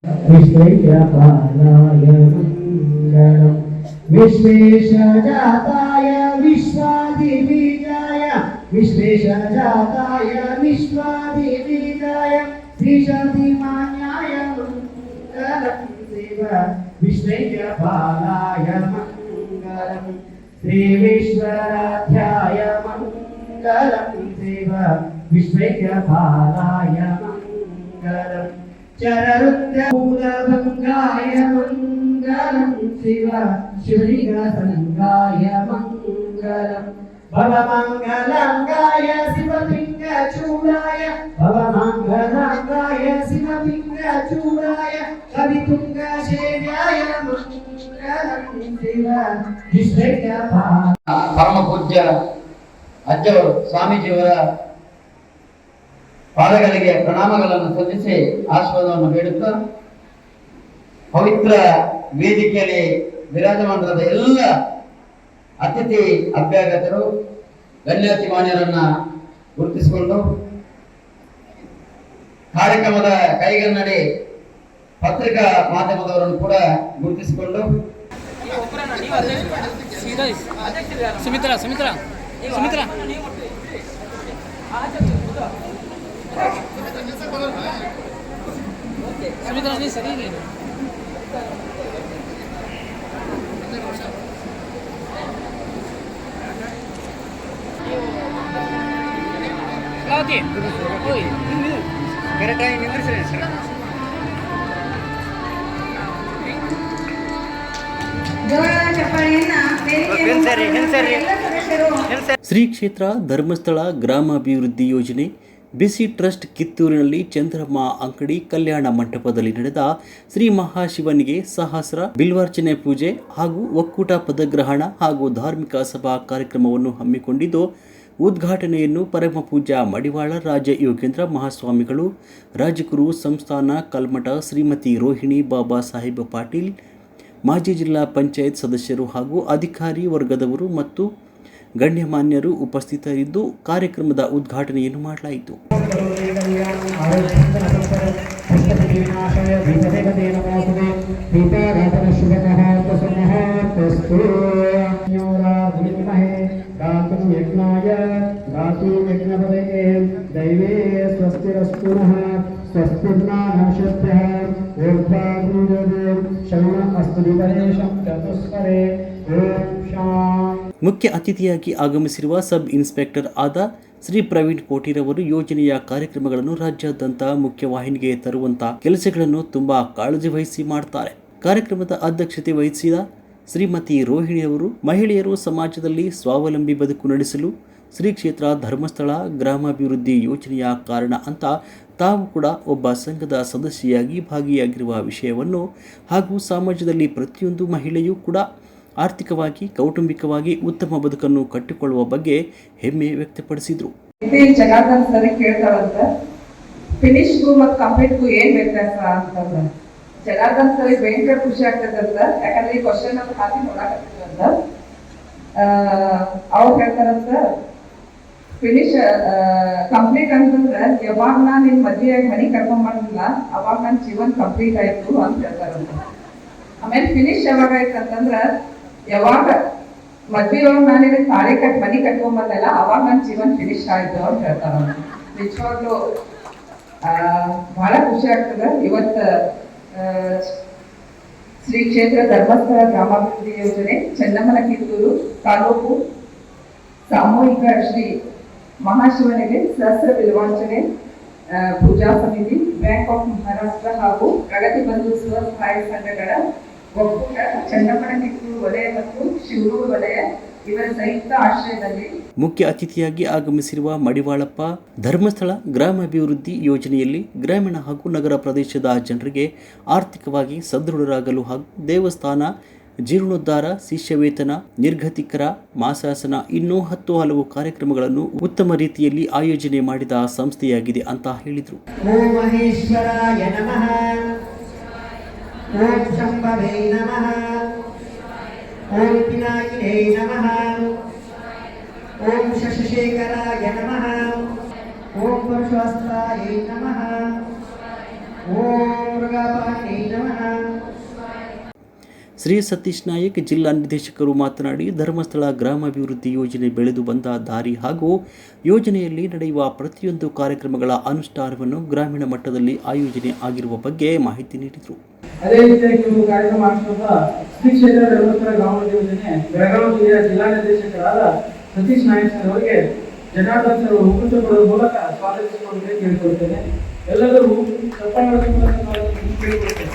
विश्वेशजाताय मंगलम विश्वेशजाताय विश्वादिबीजाय विश्वेशजाताय विश्वादिबीजाय श्रीशक्तिमान्याय मंगलम शिव विश्वेशपालाय मंगलम श्रीविश्वराध्याय मंगलम शिव विश्वेशपालाय मंगलम चररुद्रभूतभङ्गाय मङ्गलं शिव शिवलिङ्गसङ्गाय मङ्गलं भवमङ्गलङ्गाय शिवलिङ्गचूडाय भवमङ्गलङ्गाय शिवलिङ्गचूडाय कवितुङ्गशेर्याय मङ्गलं शिव विश्वेशपाल ಪರಮ ಪೂಜ್ಯ ಅಜ್ಜವರು ಸ್ವಾಮೀಜಿಯವರ ಪಾದಗಳಿಗೆ ಪ್ರಣಾಮಗಳನ್ನು ಸಲ್ಲಿಸಿ ಆಶೀರ್ವಾದವನ್ನು ಬೇಡುತ್ತಾ ಪವಿತ್ರ ವೇದಿಕೆಯಲ್ಲಿ ವಿರಾಜಮಾನರಾದ ಎಲ್ಲ ಅತಿಥಿ ಅಭ್ಯಾಗತರು ಗಣ್ಯಾತಿಮಾನ್ಯರನ್ನ ಗುರುತಿಸಿಕೊಂಡು ಕಾರ್ಯಕ್ರಮದ ಕೈಗನ್ನಡಿ ಪತ್ರಿಕಾ ಮಾಧ್ಯಮದವರನ್ನು ಕೂಡ ಗುರುತಿಸಿಕೊಂಡು ಸುಮಿತ್ರಾ ಸುಮಿತ್ರಾ ಸುಮಿತ್ರಾ ಸುಮಿತ್ರಾ ನೀ ಸರಿ ಓಕೆ ಓಯ್ ಕರೆಕ್ಟಾಗಿ ನಿಂದ್ರಿಸಿ ಶ್ರೀ ಕ್ಷೇತ್ರ ಧರ್ಮಸ್ಥಳ ಗ್ರಾಮಾಭಿವೃದ್ಧಿ ಯೋಜನೆ ಬಿಸಿ ಟ್ರಸ್ಟ್ ಕಿತ್ತೂರಿನಲ್ಲಿ ಚಂದ್ರಮ್ಮ ಅಂಗಡಿ ಕಲ್ಯಾಣ ಮಂಟಪದಲ್ಲಿ ನಡೆದ ಶ್ರೀ ಮಹಾಶಿವನಿಗೆ ಸಹಸ್ರ ಬಿಲ್ವಾರ್ಚನೆ ಪೂಜೆ ಹಾಗೂ ಒಕ್ಕೂಟ ಪದಗ್ರಹಣ ಹಾಗೂ ಧಾರ್ಮಿಕ ಸಭಾ ಕಾರ್ಯಕ್ರಮವನ್ನು ಹಮ್ಮಿಕೊಂಡಿದ್ದು ಉದ್ಘಾಟನೆಯನ್ನು ಪರಮ ಪೂಜ್ಯ ಮಡಿವಾಳ ರಾಜ ಯೋಗೇಂದ್ರ ಮಹಾಸ್ವಾಮಿಗಳು, ರಾಜಗುರು ಸಂಸ್ಥಾನ ಕಲ್ಮಠ ಶ್ರೀಮತಿ ರೋಹಿಣಿ ಬಾಬಾ ಸಾಹೇಬ್ ಪಾಟೀಲ್, ಮಾಜಿ ಜಿಲ್ಲಾ ಪಂಚಾಯತ್ ಸದಸ್ಯರು ಹಾಗೂ ಅಧಿಕಾರಿ ವರ್ಗದವರು ಮತ್ತು ಗಣ್ಯಮಾನ್ಯರು ಉಪಸ್ಥಿತರಿದ್ದು ಕಾರ್ಯಕ್ರಮದ ಉದ್ಘಾಟನೆಯನ್ನು ಮಾಡಲಾಯಿತು. ಮುಖ್ಯ ಅತಿಥಿಯಾಗಿ ಆಗಮಿಸಿರುವ ಸಬ್ ಇನ್ಸ್ಪೆಕ್ಟರ್ ಆದ ಶ್ರೀ ಪ್ರವೀಣ್ ಕೋಟಿರವರು ಯೋಜನೆಯ ಕಾರ್ಯಕ್ರಮಗಳನ್ನು ರಾಜ್ಯಾದ್ಯಂತ ಮುಖ್ಯವಾಹಿನಿಗೆ ತರುವಂತ ಕೆಲಸಗಳನ್ನು ತುಂಬಾ ಕಾಳಜಿ ವಹಿಸಿ ಮಾಡ್ತಾರೆ. ಕಾರ್ಯಕ್ರಮದ ಅಧ್ಯಕ್ಷತೆ ವಹಿಸಿದ ಶ್ರೀಮತಿ ರೋಹಿಣಿಯವರು ಮಹಿಳೆಯರು ಸಮಾಜದಲ್ಲಿ ಸ್ವಾವಲಂಬಿ ಬದುಕು ನಡೆಸಲು ಶ್ರೀ ಕ್ಷೇತ್ರ ಧರ್ಮಸ್ಥಳ ಗ್ರಾಮಾಭಿವೃದ್ಧಿ ಯೋಜನೆಯ ಕಾರಣ ಅಂತ ತಾವು ಕೂಡ ಒಬ್ಬ ಸಂಘದ ಸದಸ್ಯೆಯಾಗಿ ಭಾಗಿಯಾಗಿರುವ ವಿಷಯವನ್ನು ಹಾಗೂ ಸಮಾಜದಲ್ಲಿ ಪ್ರತಿಯೊಂದು ಮಹಿಳೆಯೂ ಕೂಡ ಆರ್ಥಿಕವಾಗಿ ಕೌಟುಂಬಿಕವಾಗಿ ಉತ್ತಮ ಬದುಕನ್ನು ಕಟ್ಟಿಕೊಳ್ಳುವ ಬಗ್ಗೆ ಹೆಮ್ಮೆ ವ್ಯಕ್ತಪಡಿಸಿದರು. ಫಿನಿಶ್ಗೂ ಮತ್ತು ಕಂಪ್ಲೀಟ್ಗೂ ಏನ್ ವ್ಯತ್ಯಾಸ ಅಂತಂದ್ರೆ ಜನಾರ್ದನ್ ಸರಿ ಭಯಂಕರ ಖುಷಿ ಆಗ್ತದಂತ. ಯಾಕಂದ್ರೆ ಈ ಕ್ವಶನ್ ಅಂತ ಹಾಕಿ ನೋಡಾಕತ್ತದಂತ ಅವ್ರು ಹೇಳ್ತಾರಂತ ಫಿನಿಶ್ ಕಂಪ್ಲೀಟ್ ಅಂತಂದ್ರೆ ಯಾವಾಗ ನಾನು ನಿನ್ ಮದ್ವೆಯಾಗಿ ಮನಿ ಕರ್ಕೊಂಡ್ ಮಾಡಿಲ್ಲ ಅವಾಗ ನನ್ನ ಜೀವನ್ ಕಂಪ್ಲೀಟ್ ಆಯ್ತು ಅಂತ ಹೇಳ್ತಾರಂತ. ಆಮೇಲೆ ಫಿನಿಶ್ ಯಾವಾಗ ಆಯ್ತಂತಂದ್ರ ಯಾವಾಗ ಮದ್ವೆ ಒಳಗೆ ನಾನು ತಾಳಿ ಮನಿ ಕಟ್ಕೊಂಡ್ ಬಂದಲ್ಲ ಅವಾಗ ನನ್ನ ಜೀವನ್ ಫಿನಿಶ್ ಆಯ್ತು ಅಂತ ಹೇಳ್ತಾರಂತ. ನಿಜವಾಗ್ಲೂ ಬಹಳ ಖುಷಿ ಆಗ್ತದೆ. ಇವತ್ತ ಶ್ರೀ ಕ್ಷೇತ್ರ ಧರ್ಮಸ್ಥಳ ಗ್ರಾಮಾಭಿವೃದ್ಧಿ ಯೋಜನೆ ಚೆನ್ನಮ್ಮನ ಕಿತ್ತೂರು ತಾಲೂಕು ಸಾಮೂಹಿಕ ಶ್ರೀ ಮಹಾಶಿವನಿಗೆ ಸಹಸ್ರ ಬಿಲ್ವಾಂಚನೆ ಪೂಜಾ ಸಮಿತಿ, ಬ್ಯಾಂಕ್ ಆಫ್ ಮಹಾರಾಷ್ಟ್ರ ಹಾಗೂ ಪ್ರಗತಿ ಬಂಧು ಸ್ವಸಹಾಯ ಸಂಘಗಳ ಒಕ್ಕೂಟ, ಚೆನ್ನಮ್ಮನ ಕಿತ್ತೂರು ವಲಯ ಮತ್ತು ಶಿವೂರು ವಲಯ ಇವರ ಸಂಯುಕ್ತ ಆಶ್ರಯದಲ್ಲಿ ಮುಖ್ಯ ಅತಿಥಿಯಾಗಿ ಆಗಮಿಸಿರುವ ಮಡಿವಾಳಪ್ಪ ಧರ್ಮಸ್ಥಳ ಗ್ರಾಮಾಭಿವೃದ್ಧಿ ಯೋಜನೆಯಲ್ಲಿ ಗ್ರಾಮೀಣ ಹಾಗೂ ನಗರ ಪ್ರದೇಶದ ಜನರಿಗೆ ಆರ್ಥಿಕವಾಗಿ ಸದೃಢರಾಗಲು ಹಾಗೂ ದೇವಸ್ಥಾನ ಜೀರ್ಣೋದ್ಧಾರ, ಶಿಷ್ಯ ವೇತನ, ನಿರ್ಗತಿಕರ ಮಾಸಾಸನ ಇನ್ನೂ 10 ಹಲವು ಕಾರ್ಯಕ್ರಮಗಳನ್ನು ಉತ್ತಮ ರೀತಿಯಲ್ಲಿ ಆಯೋಜನೆ ಮಾಡಿದ ಸಂಸ್ಥೆಯಾಗಿದೆ ಅಂತ ಹೇಳಿದರು. ಓಂ ಮಹೇಶ್ವರಾಯ ನಮಃ, ಓಂ ಶಂಭವೇ ನಮಃ, ಓಂ ಪಿನಾಕಿನೇ ನಮಃ, ಓಂ ಶಶಿಶೇಖರಾಯ ನಮಃ, ಓಂ ಪರಶುಹಸ್ತಾಯ ನಮಃ, ಓಂ ಮುರುಘಾಪಾಣಿನೇ ನಮಃ. ಶ್ರೀ ಸತೀಶ್ ನಾಯಕ್ ಜಿಲ್ಲಾ ನಿರ್ದೇಶಕರು ಮಾತನಾಡಿ, ಧರ್ಮಸ್ಥಳ ಗ್ರಾಮಾಭಿವೃದ್ಧಿ ಯೋಜನೆ ಬೆಳೆದು ಬಂದ ದಾರಿ ಹಾಗೂ ಯೋಜನೆಯಲ್ಲಿ ನಡೆಯುವ ಪ್ರತಿಯೊಂದು ಕಾರ್ಯಕ್ರಮಗಳ ಅನುಷ್ಠಾನವನ್ನು ಗ್ರಾಮೀಣ ಮಟ್ಟದಲ್ಲಿ ಆಯೋಜನೆ ಆಗಿರುವ ಬಗ್ಗೆ ಮಾಹಿತಿ ನೀಡಿದರು. ಅದೇ ರೀತಿಯಾಗಿ ಒಂದು ಕಾರ್ಯಕ್ರಮ ಮಾಡಿಸುವಂತ ಶ್ರೀ ಕ್ಷೇತ್ರ ಧರ್ಮಸ್ಥಳ ಗ್ರಾಮಾಭಿವೃದ್ಧಿ ಯೋಜನೆ ಬೆಳಗಾವಿ ಜಿಲ್ಲೆಯ ಜಿಲ್ಲಾ ನಿರ್ದೇಶಕರಾದ ಸತೀಶ್ ನಾಯಕ್ ಸರ್ ಅವರಿಗೆ ಜನಾರ್ದನ್ ಸರ್ ಹುಕ್ಕುಚ್ಚ ಕೊಡುವ ಮೂಲಕ ಸ್ವಾಗತಿಸಿಕೊಳ್ಳಲು ಕೇಳಿಕೊಳ್ಳುತ್ತೇನೆ. ಎಲ್ಲರೂ ಚಪ್ಪಾಳೆ ಮೂಲಕ ಕೇಳಿಕೊಳ್ಳುತ್ತೇನೆ.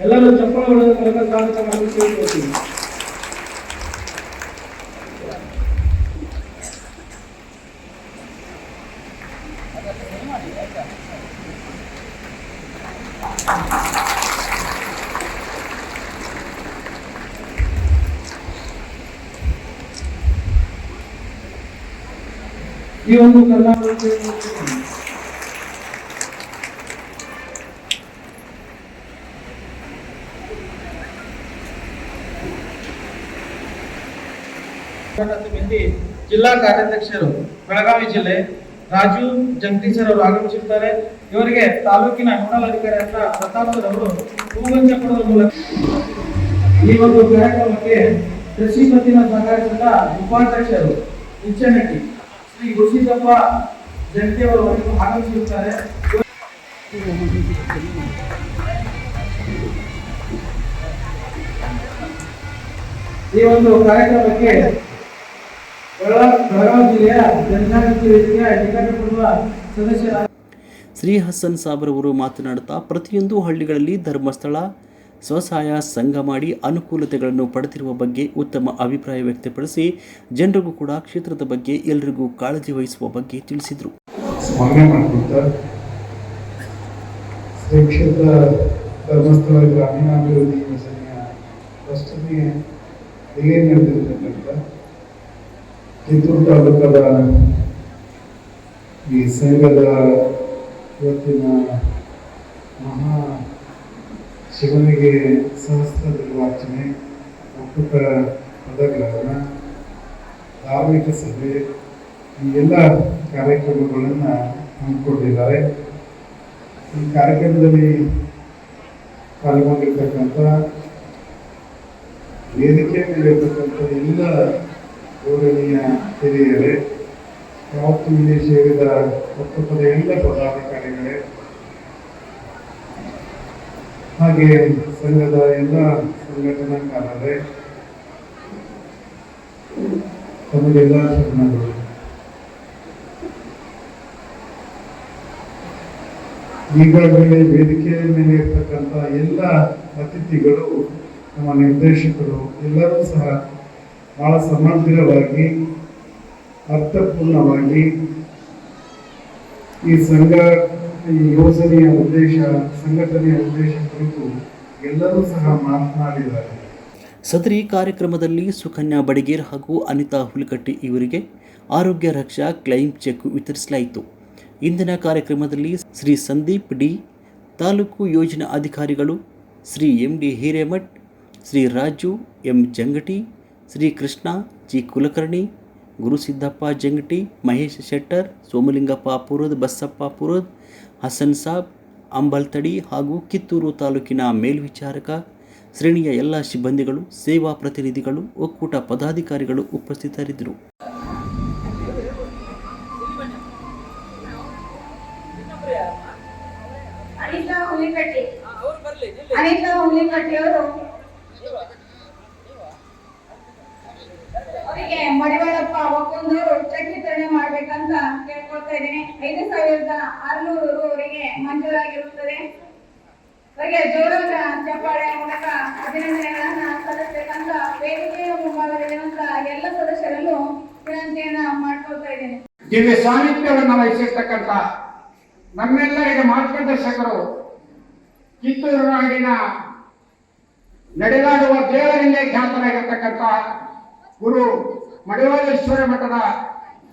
ಎಲ್ಲರೂ ಚಪ್ಪಾಳೆ ಮೂಲಕ ಸ್ವಾಗತ ಮಾಡಲು ಕೇಳಿಕೊಳ್ಳುತ್ತೀನಿ. ಈ ಒಂದು ಕರ್ನಾಟಕ ಜಿಲ್ಲಾ ಕಾರ್ಯಾಧ್ಯಕ್ಷರು ಬೆಳಗಾವಿ ಜಿಲ್ಲೆ ರಾಜು ಜಗದೀಶರ್ ಅವರು ಆಗಮಿಸಿರುತ್ತಾರೆ. ಇವರಿಗೆ ತಾಲೂಕಿನ ನೋಡಲ್ ಅಧಿಕಾರಿಯಾದ ಪ್ರತಾಪರ್ ಅವರು ಹೂವಂಚ ಕೊಡುವ ಮೂಲಕ ಈ ಒಂದು ಕಾರ್ಯಕ್ರಮಕ್ಕೆ ಕೃಷಿ ಪತ್ತಿನ ಸಹಕಾರ ಸಂಘ ಉಪಾಧ್ಯಕ್ಷರು ಇಚ್ಚನಟ್ಟಿ ಶ್ರೀ ಗುರುಸಿದ್ದಪ್ಪ ಜಂಟಿ ಅವರು ಆಗಮಿಸಿರುತ್ತಾರೆ. ಈ ಒಂದು ಕಾರ್ಯಕ್ರಮಕ್ಕೆ ಬೆಳಗಾವಿ ಜಿಲ್ಲೆಯ ಜನಜಾಗೃತಿ ವೇದಿಕೆಯ ನಿಕಟಪೂರ್ವ ಸದಸ್ಯರಾದ ಶ್ರೀ ಹಸನ್ ಸಾಬ್ರವರು ಮಾತನಾಡುತ್ತಾ, ಪ್ರತಿಯೊಂದು ಹಳ್ಳಿಗಳಲ್ಲಿ ಧರ್ಮಸ್ಥಳ ಸ್ವಸಹಾಯ ಸಂಘ ಮಾಡಿ ಅನುಕೂಲತೆಗಳನ್ನು ಪಡೆದಿರುವ ಬಗ್ಗೆ ಉತ್ತಮ ಅಭಿಪ್ರಾಯ ವ್ಯಕ್ತಪಡಿಸಿ ಜನರಿಗೂ ಕೂಡ ಕ್ಷೇತ್ರದ ಬಗ್ಗೆ ಎಲ್ಲರಿಗೂ ಕಾಳಜಿ ವಹಿಸುವ ಬಗ್ಗೆ ತಿಳಿಸಿದರು. ಸ್ಮರಣೆ ಮಾಡಿಕೊಡ್ತಾ ಶ್ರೀ ಕ್ಷೇತ್ರ ಧರ್ಮಸ್ಥಳ ಗ್ರಾಮೀಣಾಭಿವೃದ್ಧಿ ಯೋಜನೆಯ ಪ್ರಸ್ತುತಿ ಹೇಗೆ ನಡೆದಿರ್ತಕ್ಕಂಥ ಕಿತ್ತೂರು ತಾಲೂಕದ ಈ ಸಂಘದ ಇವತ್ತಿನ ಮಹಾ ಶಿವನಿಗೆ ಸಹಸ್ರ ಬಿಲ್ವಾರ್ಚನೆ, ಒಕ್ಕೂಟ ಪದಗ್ರಹಣ, ಧಾರ್ಮಿಕ ಸಭೆ ಈ ಎಲ್ಲ ಕಾರ್ಯಕ್ರಮಗಳನ್ನು ಹಮ್ಮಿಕೊಂಡಿದ್ದಾರೆ. ಈ ಕಾರ್ಯಕ್ರಮದಲ್ಲಿ ಪಾಲ್ಗೊಂಡಿರ್ತಕ್ಕಂಥ ವೇದಿಕೆ ಮೇಲಿರ್ತಕ್ಕಂಥ ಎಲ್ಲ ಗೌರವನೀಯ ಹಿರಿಯರೇ, ಯಾವತ್ತು ಇಲ್ಲಿ ಸೇರಿದ ಒಕ್ಕೂಟದ ಎಲ್ಲ ಪದಾಧಿಕಾರಿಗಳೇ, ಹಾಗೆ ಸಂಘದ ಎಲ್ಲ ಸಂಘಟನಾಕಾರರೇ, ತಮಗೆಲ್ಲ ಶರಣಗಳು. ಈಗಾಗಲೇ ವೇದಿಕೆಯ ಮೇಲೆ ಇರ್ತಕ್ಕಂಥ ಎಲ್ಲ ಅತಿಥಿಗಳು, ನಮ್ಮ ನಿರ್ದೇಶಕರು ಎಲ್ಲರೂ ಸಹ ಬಹಳ ಸಮಗ್ರವಾಗಿ ಅರ್ಥಪೂರ್ಣವಾಗಿ ಈ ಸಂಘ ಈ ಯೋಜನೆಯ ಉದ್ದೇಶ, ಸಂಘಟನೆಯ ಉದ್ದೇಶ ಕುರಿತು ಎಲ್ಲರೂ ಸಹ ಮಾತನಾಡಿದ್ದಾರೆ. ಸದರಿ ಕಾರ್ಯಕ್ರಮದಲ್ಲಿ ಸುಕನ್ಯಾ ಬಡಿಗೇರ್ ಹಾಗೂ ಅನಿತಾ ಹುಲಿಕಟ್ಟಿ ಇವರಿಗೆ ಆರೋಗ್ಯ ರಕ್ಷಾ ಕ್ಲೈಮ್ ಚೆಕ್ ವಿತರಿಸಲಾಯಿತು. ಇಂದಿನ ಕಾರ್ಯಕ್ರಮದಲ್ಲಿ ಶ್ರೀ ಸಂದೀಪ್ ಡಿ, ತಾಲೂಕು ಯೋಜನಾ ಅಧಿಕಾರಿಗಳು Shri M D. Hiremath, Shri Raju M. Jangati, Shri Krishna G. Kulkarni, Gurusiddappa Jangati, Mahesh Shettar, Somalingappa Purod, Basappa Purod, Hasan Sab, Ambaltadi ಹಾಗೂ ಕಿತ್ತೂರು ತಾಲೂಕಿನ ಮೇಲ್ವಿಚಾರಕ ಶ್ರೇಣಿಯ ಎಲ್ಲ ಸಿಬ್ಬಂದಿಗಳು, ಸೇವಾ ಪ್ರತಿನಿಧಿಗಳು, ಒಕ್ಕೂಟ ಪದಾಧಿಕಾರಿಗಳು ಉಪಸ್ಥಿತರಿದ್ದರು. ಅನಿತಾ ಹುಲಿಕಟ್ಟಿ ಅವರು ಅವರಿಗೆ ಮಡಿವಾಳಪ್ಪ ಒಕ್ಕೊಂದವರು ಚೆಕ್ ವಿತರಣೆ ಮಾಡ್ಬೇಕಂತ ಕೇಳ್ಕೊಳ್ತಾ ಇದ್ದೀನಿ. 5,600 ರು ಅವರಿಗೆ ಮಂಜೂರಾಗಿರುತ್ತದೆ. ಅವರಿಗೆ ಜೋರಾದ ಚಪ್ಪಾಳೆ ಮೂಲಕ ಅಭಿನಂದನೆಗಳನ್ನ ಸಲ್ಲಿಸಬೇಕಂತ ವೇದಿಕೆಯ ಮುಂಭಾಗದಲ್ಲಿರುವಂತ ಎಲ್ಲ ಸದಸ್ಯರಲ್ಲೂ ವಿನಂತಿಯನ್ನ ಮಾಡ್ಕೊಳ್ತಾ ಇದ್ದೇನೆ. ದಿವ್ಯ ಸಾನ್ನಿಧ್ಯವನ್ನ ವಹಿಸಿರ್ತಕ್ಕಂಥ ನಮ್ಮೆಲ್ಲರಿಗೆ ಮಾರ್ಗದರ್ಶಕರು, ಕಿತ್ತೂರು ನಾಡಿನ ನಡೆದಾಡುವ ದೇವರಿಂದೇ ಖ್ಯಾತರಾಗಿರ್ತಕ್ಕಂಥ ಗುರು ಮಡಿವಾಳೇಶ್ವರ ಮಠದ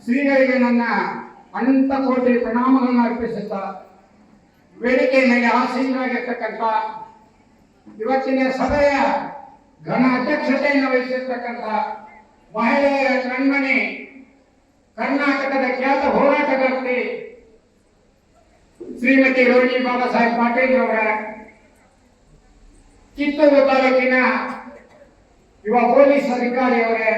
ಶ್ರೀಗಳಿಗೆ ನನ್ನ ಅನಂತ ಕೋಟಿ ಪ್ರಣಾಮಗಳನ್ನು ಅರ್ಪಿಸುತ್ತಾ, ವೇದಿಕೆ ಮೇಲೆ ಆಸೀನರಾಗಿರ್ತಕ್ಕಂಥ ಇವತ್ತಿನ ಸಭೆಯ ಘನ ಅಧ್ಯಕ್ಷತೆಯನ್ನು ವಹಿಸಿರ್ತಕ್ಕಂಥ ಮಹಿಳೆಯರ ಕಣ್ಮಣಿ, ಕರ್ನಾಟಕದ ಖ್ಯಾತ ಹೋರಾಟಗಾರ್ತಿ ಶ್ರೀಮತಿ ರೋಣಿ ಬಾಬಾ ಸಾಹೇಬ್ ಪಾಟೀಲ್ ಅವರ, ಕಿತ್ತೂರು ತಾಲೂಕಿನ ಯುವ ಪೊಲೀಸ್ ಅಧಿಕಾರಿಯವರೇ,